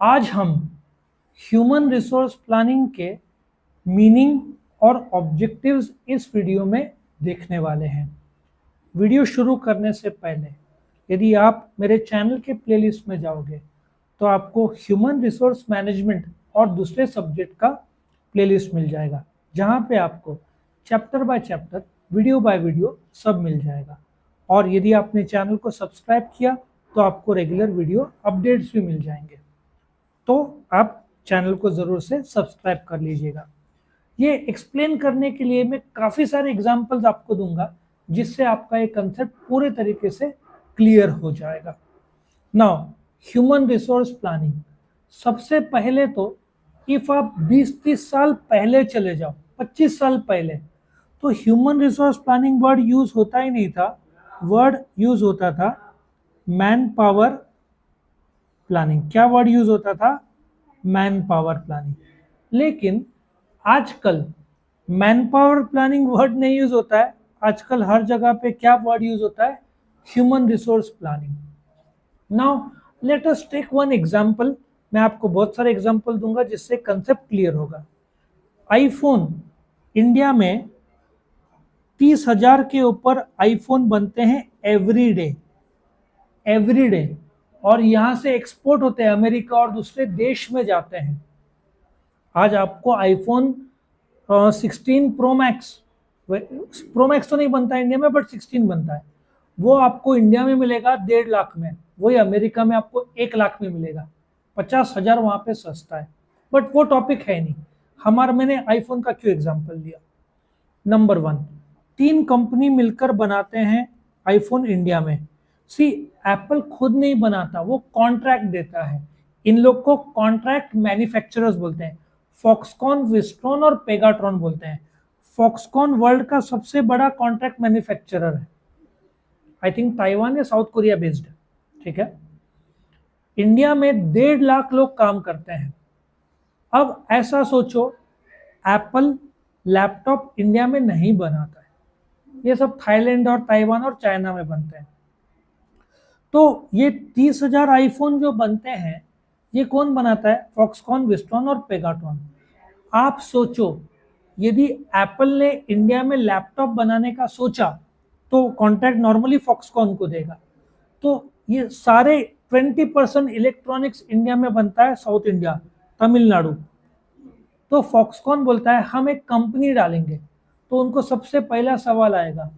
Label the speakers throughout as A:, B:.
A: आज हम human resource planning के मीनिंग और ऑब्जेक्टिव्स इस वीडियो में देखने वाले हैं। वीडियो शुरू करने से पहले यदि आप मेरे चैनल के प्लेलिस्ट में जाओगे तो आपको ह्यूमन रिसोर्स मैनेजमेंट और दूसरे सब्जेक्ट का प्लेलिस्ट मिल जाएगा, जहां पे आपको chapter by chapter, video by video सब मिल जाएगा। और यदि आपने चैनल को सब्सक्राइब किया तो आपको रेगुलर वीडियो अपडेट्स भी मिल जाएंगे। तो आप चैनल को ज़रूर से सब्सक्राइब कर लीजिएगा। ये एक्सप्लेन करने के लिए मैं काफ़ी सारे एग्जांपल्स आपको दूंगा, जिससे आपका ये कंसेप्ट पूरे तरीके से क्लियर हो जाएगा। नाउ ह्यूमन रिसोर्स प्लानिंग, सबसे पहले तो इफ आप 20-30 साल पहले चले जाओ, 25 साल पहले, तो human resource planning word use होता ही नहीं था। वर्ड यूज होता था मैन पावर प्लानिंग। क्या वर्ड यूज होता था? Man power planning. लेकिन आजकल मैन पावर प्लानिंग वर्ड नहीं यूज होता है। आजकल हर जगह पे क्या वर्ड यूज होता है? Human resource planning. Now let us take one example. मैं आपको बहुत सारे एग्जांपल दूंगा जिससे कंसेप्ट क्लियर होगा। आईफोन, इंडिया में 30,000 के ऊपर आईफोन बनते हैं एवरी डे, एवरी डे। और यहां से एक्सपोर्ट होते हैं, अमेरिका और दूसरे देश में जाते हैं। आज आपको iPhone 16 pro max, pro max तो नहीं बनता है इंडिया में, बट 16 बनता है। वो आपको इंडिया में मिलेगा 1.5 लाख में, वही अमेरिका में आपको 1 लाख में मिलेगा। 50,000 वहां पे सस्ता है। बट वो टॉपिक है नहीं हमारा। मैंने आईफोन का क्यों एग्जांपल दिया? नंबर 1, 3 कंपनी मिलकर बनाते हैं आईफोन इंडिया में। सी, एप्पल खुद नहीं बनाता, वो कॉन्ट्रैक्ट देता है। इन लोग को कॉन्ट्रैक्ट मैन्युफैक्चरर्स बोलते हैं। फॉक्सकॉन, विस्ट्रॉन और पेगाट्रॉन बोलते हैं। फॉक्सकॉन वर्ल्ड का सबसे बड़ा कॉन्ट्रैक्ट मैन्युफैक्चरर है। आई थिंक ताइवान या साउथ कोरिया बेस्ड है। ठीक है। इंडिया में 1.5 लाख लोग काम करते हैं। अब ऐसा सोचो, एप्पल लैपटॉप इंडिया में नहीं बनाता है, ये सब थाईलैंड और ताइवान और चाइना में बनते हैं। तो ये 30,000 आईफोन जो बनते हैं, ये कौन बनाता है? फॉक्सकॉन, विस्ट्रॉन और पेगाट्रॉन। आप सोचो, यदि एप्पल ने इंडिया में लैपटॉप बनाने का सोचा तो कॉन्ट्रैक्ट नॉर्मली फॉक्सकॉन को देगा। तो ये सारे 20% इलेक्ट्रॉनिक्स इंडिया में बनता है, साउथ इंडिया, तमिलनाडु। तो फॉक्सकॉन बोलता है हम एक कंपनी डालेंगे। तो उनको सबसे पहला सवाल आएगा,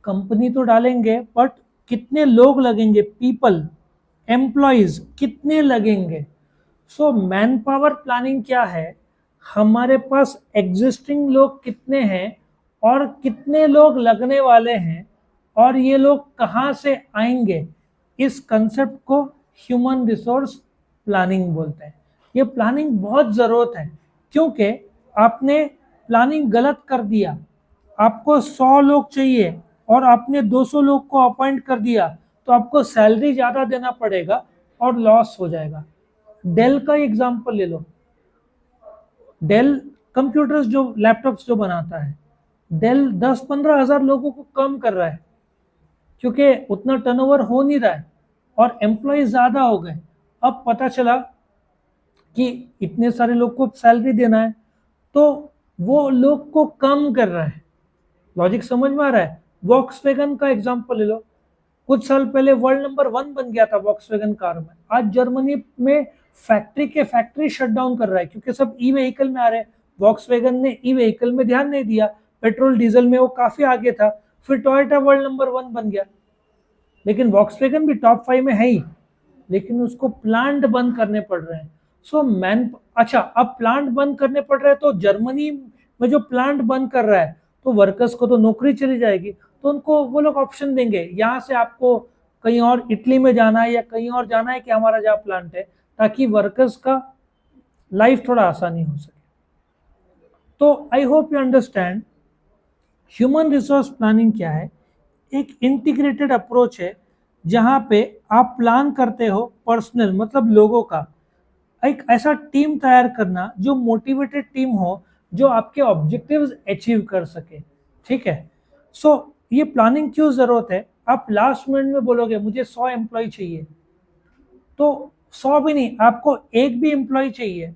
A: कंपनी तो डालेंगे बट कितने लोग लगेंगे? पीपल, एम्प्लॉयज कितने लगेंगे? सो मैन पावर प्लानिंग क्या है? हमारे पास एग्जिस्टिंग लोग कितने हैं और कितने लोग लगने वाले हैं और ये लोग कहाँ से आएंगे, इस कंसेप्ट को ह्यूमन रिसोर्स प्लानिंग बोलते हैं। ये प्लानिंग बहुत ज़रूरत है, क्योंकि आपने प्लानिंग गलत कर दिया। आपको 100 लोग चाहिए और आपने 200 लोग को अपॉइंट कर दिया, तो आपको सैलरी ज़्यादा देना पड़ेगा और लॉस हो जाएगा। डेल का एग्जांपल ले लो। डेल कंप्यूटर्स, जो लैपटॉप्स जो बनाता है, डेल 10-15 हजार लोगों को कम कर रहा है, क्योंकि उतना टर्नओवर हो नहीं रहा है और एम्प्लॉय ज्यादा हो गए। अब पता चला कि इतने सारे लोग को सैलरी देना है, तो वो लोग को कम कर रहा है। लॉजिक समझ में आ रहा है? वॉक्सवैगन का एग्जांपल ले लो। कुछ साल पहले वर्ल्ड नंबर 1 बन गया था वॉक्सवैगन कार में। आज जर्मनी में फैक्ट्री के फैक्ट्री शट डाउन कर रहा है, क्योंकि सब ई व्हीकल में आ रहे हैं। वॉक्सवैगन ने ई व्हीकल में ध्यान नहीं दिया, पेट्रोल डीजल में वो काफी आगे था। फिर टोयोटा वर्ल्ड नंबर 1 बन गया। लेकिन वॉक्सवैगन भी टॉप 5 में है ही, लेकिन उसको प्लांट बंद करने पड़ रहे हैं। सो मैन, अच्छा, अब प्लांट बंद करने पड़ रहे हैं, तो जर्मनी में जो प्लांट बंद कर रहा है, तो वर्कर्स को तो नौकरी चली जाएगी। तो उनको वो लोग ऑप्शन देंगे, यहाँ से आपको कहीं और इटली में जाना है या कहीं और जाना है कि हमारा जहाँ प्लांट है, ताकि वर्कर्स का लाइफ थोड़ा आसानी हो सके। तो I hope you understand human resource planning क्या है। एक इंटीग्रेटेड अप्रोच है, जहां पे आप प्लान करते हो पर्सनल, मतलब लोगों का, एक ऐसा टीम तैयार करना जो मोटिवेटेड टीम हो, जो आपके ऑब्जेक्टिव्स अचीव कर सके। ठीक है। सो ये प्लानिंग क्यों जरूरत है? आप लास्ट मिनट में बोलोगे मुझे 100 एम्प्लॉय चाहिए, तो 100 भी नहीं, आपको एक भी एम्प्लॉय चाहिए।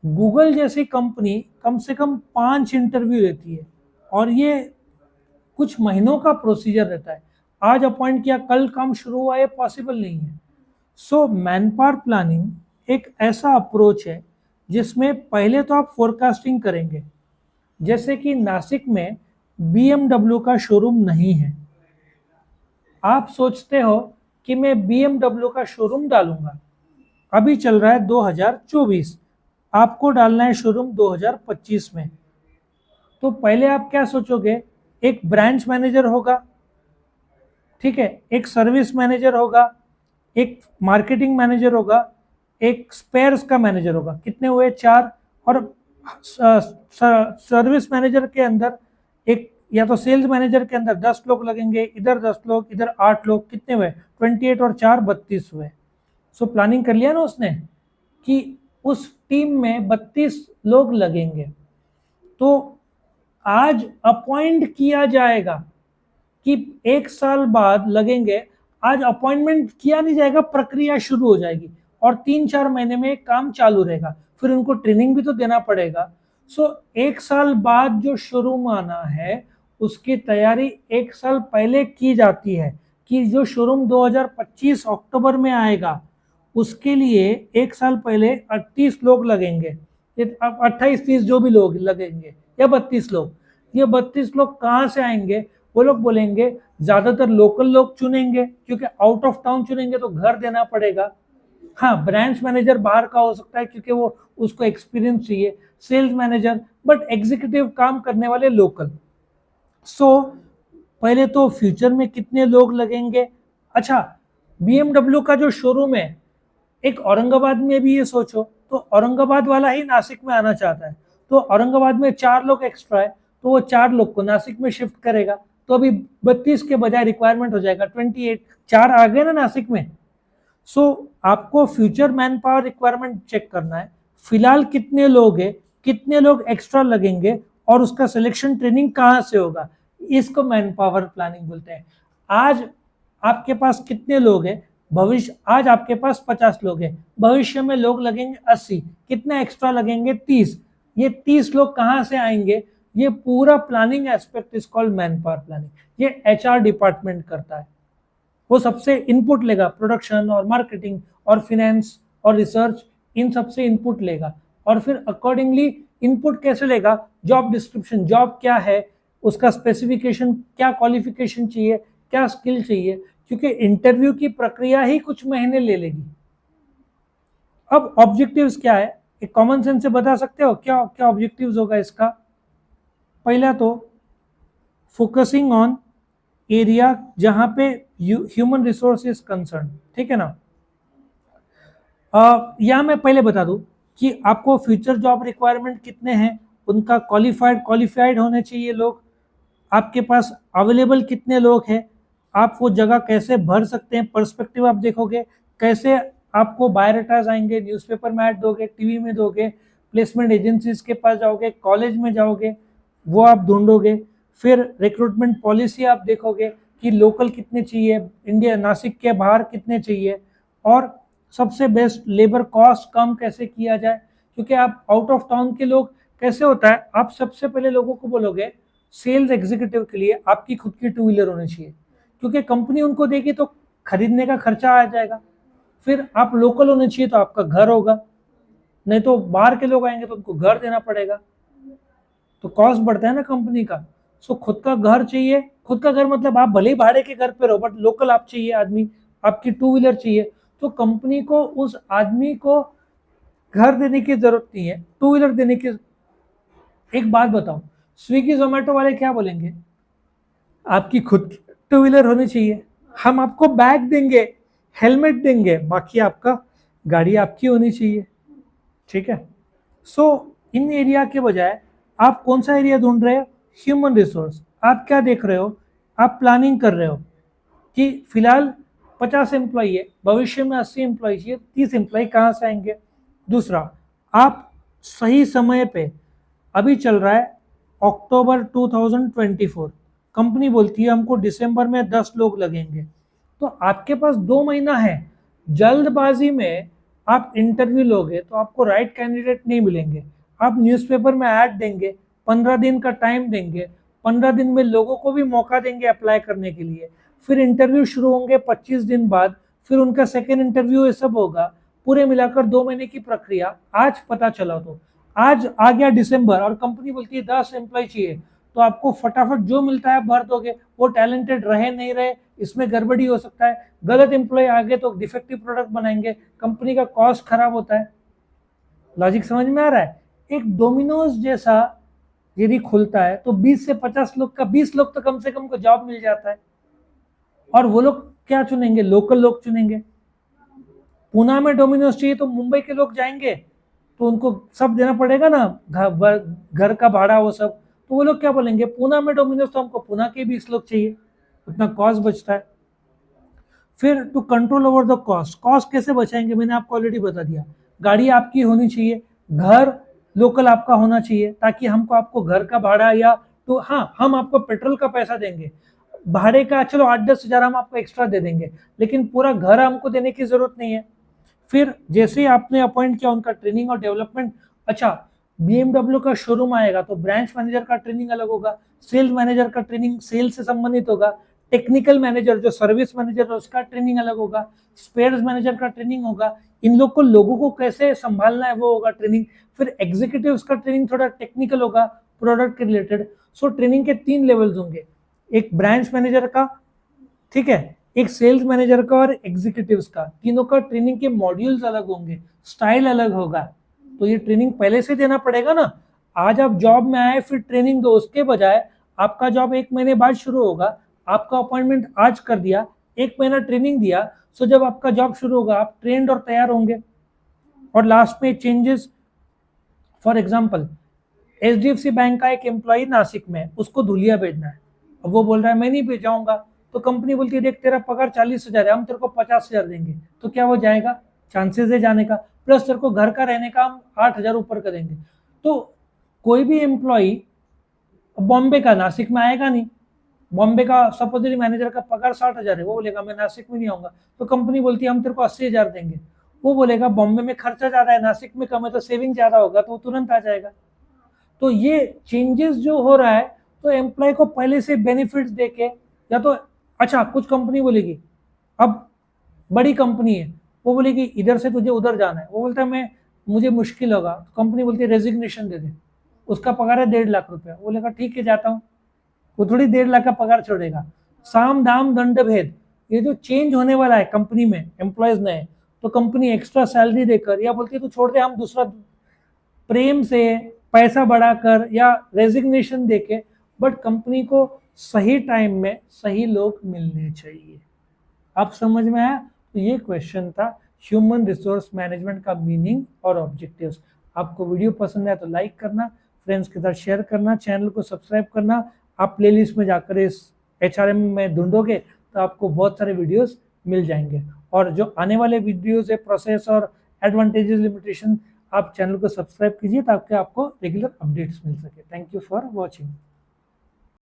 A: गूगल जैसी कंपनी कम से कम 5 इंटरव्यू लेती है, और ये कुछ महीनों का प्रोसीजर रहता है। आज अपॉइंट किया, कल काम शुरू हुआ, ये पॉसिबल नहीं है। सो मैन पावर प्लानिंग एक ऐसा अप्रोच है जिसमें पहले तो आप फोरकास्टिंग करेंगे। जैसे कि नासिक में BMW का शोरूम नहीं है, आप सोचते हो कि मैं BMW का शोरूम डालूंगा, अभी चल रहा है 2024, आपको डालना है शोरूम 2025 में। तो पहले आप क्या सोचोगे, एक ब्रांच मैनेजर होगा, ठीक है, एक सर्विस मैनेजर होगा, एक मार्केटिंग मैनेजर होगा, एक स्पेयर्स का मैनेजर होगा, कितने हुए, 4। और सर्विस मैनेजर के अंदर एक, या तो सेल्स मैनेजर के अंदर 10 लोग लगेंगे, इधर 10 लोग, इधर 8 लोग, कितने हुए, 28 और 4 32 हुए। सो प्लानिंग कर लिया ना उसने कि उस टीम में 32 लोग लगेंगे। तो आज अपॉइंट किया जाएगा कि 1 साल बाद लगेंगे, आज अपॉइंटमेंट किया नहीं जाएगा, प्रक्रिया शुरू हो जाएगी और 3-4 महीने में काम चालू रहेगा, फिर उनको ट्रेनिंग भी तो देना पड़ेगा। सो 1 साल बाद जो शोरूम आना है उसकी तैयारी 1 साल पहले की जाती है कि जो शोरूम 2025 अक्टूबर में आएगा उसके लिए 1 साल पहले 38 लोग लगेंगे, 28-30 जो भी लोग लगेंगे, या 32 लोग। ये 32 लोग कहाँ से आएंगे, वो लोग बोलेंगे ज्यादातर लोकल लोग चुनेंगे, क्योंकि आउट ऑफ टाउन चुनेंगे तो घर देना पड़ेगा। हाँ, ब्रांच मैनेजर बाहर का हो सकता है क्योंकि वो उसको एक्सपीरियंस चाहिए, सेल्स मैनेजर, बट एग्जीक्यूटिव काम करने वाले लोकल। सो पहले तो फ्यूचर में कितने लोग लगेंगे। अच्छा, BMW का जो शोरूम है एक औरंगाबाद में भी, ये सोचो तो औरंगाबाद वाला ही नासिक में आना चाहता है, तो औरंगाबाद में 4 लोग एक्स्ट्रा है, तो वो 4 लोग को नासिक में शिफ्ट करेगा, तो अभी 32 के बजाय रिक्वायरमेंट हो जाएगा 28, 4 आ गए ना नासिक में। सो आपको future manpower requirement check करना है, फिलहाल कितने लोग हैं, कितने लोग एक्स्ट्रा लगेंगे, और उसका सिलेक्शन ट्रेनिंग कहाँ से होगा, इसको मैन पावर प्लानिंग बोलते हैं। आज आपके पास कितने लोग हैं, भविष्य, आज आपके पास 50 लोग हैं, भविष्य में लोग लगेंगे 80, कितने एक्स्ट्रा लगेंगे, 30। ये 30 लोग कहाँ से आएंगे, ये पूरा planning aspect is called man power planning. ये HR डिपार्टमेंट करता है, वो सबसे इनपुट लेगा, प्रोडक्शन और मार्केटिंग और फिनेंस और रिसर्च, इन सबसे इनपुट लेगा, और फिर अकॉर्डिंगली इनपुट कैसे लेगा, जॉब डिस्क्रिप्शन, जॉब क्या है, उसका स्पेसिफिकेशन, क्या क्वालिफिकेशन चाहिए, क्या स्किल चाहिए, क्योंकि इंटरव्यू की प्रक्रिया ही कुछ महीने ले लेगी। अब ऑब्जेक्टिव्स क्या है, एक कॉमन सेंस से बता सकते हो क्या क्या ऑब्जेक्टिव्स होगा इसका। पहला तो फोकसिंग ऑन एरिया जहां पे ह्यूमन रिसोर्स इज कंसर्न, ठीक है ना। या मैं पहले बता दूं कि आपको फ्यूचर जॉब रिक्वायरमेंट कितने हैं, उनका क्वालिफाइड होने चाहिए लोग, आपके पास अवेलेबल कितने लोग हैं, आप वो जगह कैसे भर सकते हैं, पर्सपेक्टिव आप देखोगे, कैसे आपको बायोडाटाज आएंगे, न्यूज़पेपर में ऐड दोगे, टीवी में दोगे, प्लेसमेंट एजेंसीज के पास जाओगे, कॉलेज में जाओगे, वो आप ढूंढोगे, फिर रिक्रूटमेंट पॉलिसी आप देखोगे कि लोकल कितने चाहिए, इंडिया नासिक के बाहर कितने चाहिए, और सबसे बेस्ट लेबर कॉस्ट कम कैसे किया जाए, क्योंकि आप आउट ऑफ टाउन के लोग, कैसे होता है, आप सबसे पहले लोगों को बोलोगे सेल्स एग्जीक्यूटिव के लिए आपकी खुद की 2 व्हीलर होनी चाहिए, क्योंकि कंपनी उनको देगी तो खरीदने का खर्चा आ जाएगा। फिर आप लोकल होने चाहिए तो आपका घर होगा, नहीं तो बाहर के लोग आएंगे तो उनको घर देना पड़ेगा, तो कॉस्ट बढ़ता है ना कंपनी का। सो खुद का घर चाहिए, खुद का घर मतलब आप भले ही भाड़े के घर पे रहो, बट लोकल आप चाहिए आदमी, आपकी 2 व्हीलर चाहिए, तो कंपनी को उस आदमी को घर देने की जरूरत नहीं है, 2 व्हीलर देने की। एक बात बताओ, स्विगी जोमेटो वाले क्या बोलेंगे, आपकी खुद की 2 व्हीलर होनी चाहिए, हम आपको बैग देंगे, हेलमेट देंगे, बाकी आपका गाड़ी आपकी होनी चाहिए, ठीक है। सो इन एरिया के बजाय आप कौन सा एरिया ढूंढ रहे हो, ह्यूमन रिसोर्स। आप क्या देख रहे हो, आप प्लानिंग कर रहे हो कि फिलहाल 50 एम्प्लॉई है, भविष्य में 80 एम्प्लॉई चाहिए, 30 एम्प्लॉई कहाँ से आएंगे। दूसरा, आप सही समय पे, अभी चल रहा है अक्टूबर 2024, कंपनी बोलती है हमको दिसंबर में 10 लोग लगेंगे, तो आपके पास 2 महीना है, जल्दबाजी में आप इंटरव्यू लोगे तो आपको राइट कैंडिडेट नहीं मिलेंगे। आप न्यूज़पेपर में ऐड देंगे, 15 दिन का टाइम देंगे, 15 दिन में लोगों को भी मौका देंगे अप्लाई करने के लिए, फिर इंटरव्यू शुरू होंगे 25 दिन बाद, फिर उनका सेकेंड इंटरव्यू ये सब होगा, पूरे मिलाकर 2 महीने की प्रक्रिया। आज पता चला तो आज आ गया दिसंबर और कंपनी बोलती है 10 एम्प्लॉय चाहिए, तो आपको फटाफट जो मिलता है भर दोगे। वो टैलेंटेड रहे नहीं रहे इसमें गड़बड़ी हो सकता है, गलत एम्प्लॉय आ गए तो डिफेक्टिव प्रोडक्ट बनाएंगे, कंपनी का कॉस्ट खराब होता है। लॉजिक समझ में आ रहा है? एक डोमिनोज जैसा यदि खुलता है तो 20 से 50 लोग का 20 लोग तो कम से कम को जॉब मिल जाता है। और वो लोग क्या चुनेंगे? लोकल लोग चुनेंगे। पुणे में डोमिनोज चाहिए तो मुंबई के लोग जाएंगे, तो उनको सब देना पड़ेगा ना, घर का भाड़ा वो सब। तो वो लोग क्या बोलेंगे? पुणे में डोमिनोज तो हमको पुणे के 20 लोग चाहिए, उतना कॉस्ट बचता है। फिर to control over the cost, cost कैसे बचाएंगे? मैंने आपको ऑलरेडी बता दिया। गाड़ी आपकी होनी चाहिए, घर लोकल आपका होना चाहिए, ताकि हमको आपको घर का भाड़ा या तो हाँ हम आपको पेट्रोल का पैसा देंगे, भाड़े का चलो 8-10 हजार हम आपको एक्स्ट्रा दे देंगे, लेकिन पूरा घर हमको देने की जरूरत नहीं है। फिर जैसे ही आपने अपॉइंट किया उनका ट्रेनिंग और डेवलपमेंट। अच्छा, BMW का शोरूम आएगा तो ब्रांच मैनेजर का ट्रेनिंग अलग होगा, सेल्स मैनेजर का ट्रेनिंग सेल्स से संबंधित होगा, टेक्निकल मैनेजर जो सर्विस मैनेजर है उसका ट्रेनिंग अलग होगा, स्पेयर्स मैनेजर का ट्रेनिंग होगा, इन लोग को लोगों को कैसे संभालना है वो होगा ट्रेनिंग। फिर एग्जीक्यूटिव्स का ट्रेनिंग थोड़ा टेक्निकल होगा, प्रोडक्ट के रिलेटेड। सो ट्रेनिंग के 3 लेवल्स होंगे, एक ब्रांच मैनेजर का, ठीक है, एक सेल्स मैनेजर का और एग्जीक्यूटिव्स का। तीनों का ट्रेनिंग के मॉड्यूल्स अलग होंगे, स्टाइल अलग होगा। तो ये ट्रेनिंग पहले से देना पड़ेगा ना। आज आप जॉब में आए फिर ट्रेनिंग दो, उसके बजाय आपका जॉब 1 महीने बाद शुरू होगा, आपका अपॉइंटमेंट आज कर दिया, 1 महीना ट्रेनिंग दिया, सो जब आपका जॉब शुरू होगा आप ट्रेंड और तैयार होंगे। और लास्ट में changes, for example HDFC bank का एक एम्प्लॉय नासिक में, उसको धुलिया भेजना है, अब वो बोल रहा है मैं नहीं भेजाऊंगा, तो कंपनी बोलती है देख तेरा पगार 40,000 है, हम तेरे को 50,000 देंगे, तो क्या वो जाएगा? चांसेस है जाने का, प्लस तेरे को घर का रहने का हम 8,000 ऊपर करेंगे। तो कोई भी एम्प्लॉय बॉम्बे का नासिक में आएगा नहीं। बॉम्बे का सपोजली मैनेजर का पगार 60,000 है, वो बोलेगा मैं नासिक में नहीं आऊंगा, तो कंपनी बोलती है हम तेरे को 80,000 देंगे। वो बोलेगा बॉम्बे में खर्चा ज्यादा है, नासिक में कम है, तो सेविंग ज्यादा होगा, तो वो तुरंत आ जाएगा। तो ये चेंजेस जो हो रहा है, तो एम्प्लॉय को पहले से बेनिफिट्स देके, या तो अच्छा कुछ कंपनी बोलेगी, अब बड़ी कंपनी है, वो बोलेगी इधर से तुझे उधर जाना है, वो बोलता है मैं मुझे मुश्किल होगा, तो कंपनी बोलती है रेजिग्नेशन दे दे, उसका पगार है 1.5 लाख रुपया, वो बोलेगा ठीक है जाता हूँ। वो थोड़ी 1.5 लाख का पगार छोड़ेगा। साम दाम दंड भेद, ये जो चेंज होने वाला है कंपनी में, एम्प्लॉयज नए, तो कंपनी एक्स्ट्रा सैलरी देकर या बोलती है तू छोड़ दे, हम दूसरा, प्रेम से पैसा बढ़ाकर या रेजिग्नेशन देके, बट कंपनी को सही टाइम में सही लोग मिलने चाहिए। आप समझ में आया? तो ये क्वेश्चन था ह्यूमन रिसोर्स मैनेजमेंट का मीनिंग और ऑब्जेक्टिव्स। आपको वीडियो पसंद आया तो लाइक करना, फ्रेंड्स के साथ शेयर करना, चैनल को सब्सक्राइब करना। आप प्लेलिस्ट में जाकर इस HRM में ढूंढोगे तो आपको बहुत सारे वीडियोस मिल जाएंगे, और जो आने वाले वीडियोस है प्रोसेस और एडवांटेजेस लिमिटेशन, आप चैनल को सब्सक्राइब कीजिए ताकि आपको रेगुलर अपडेट्स मिल सके। Thank you for watching.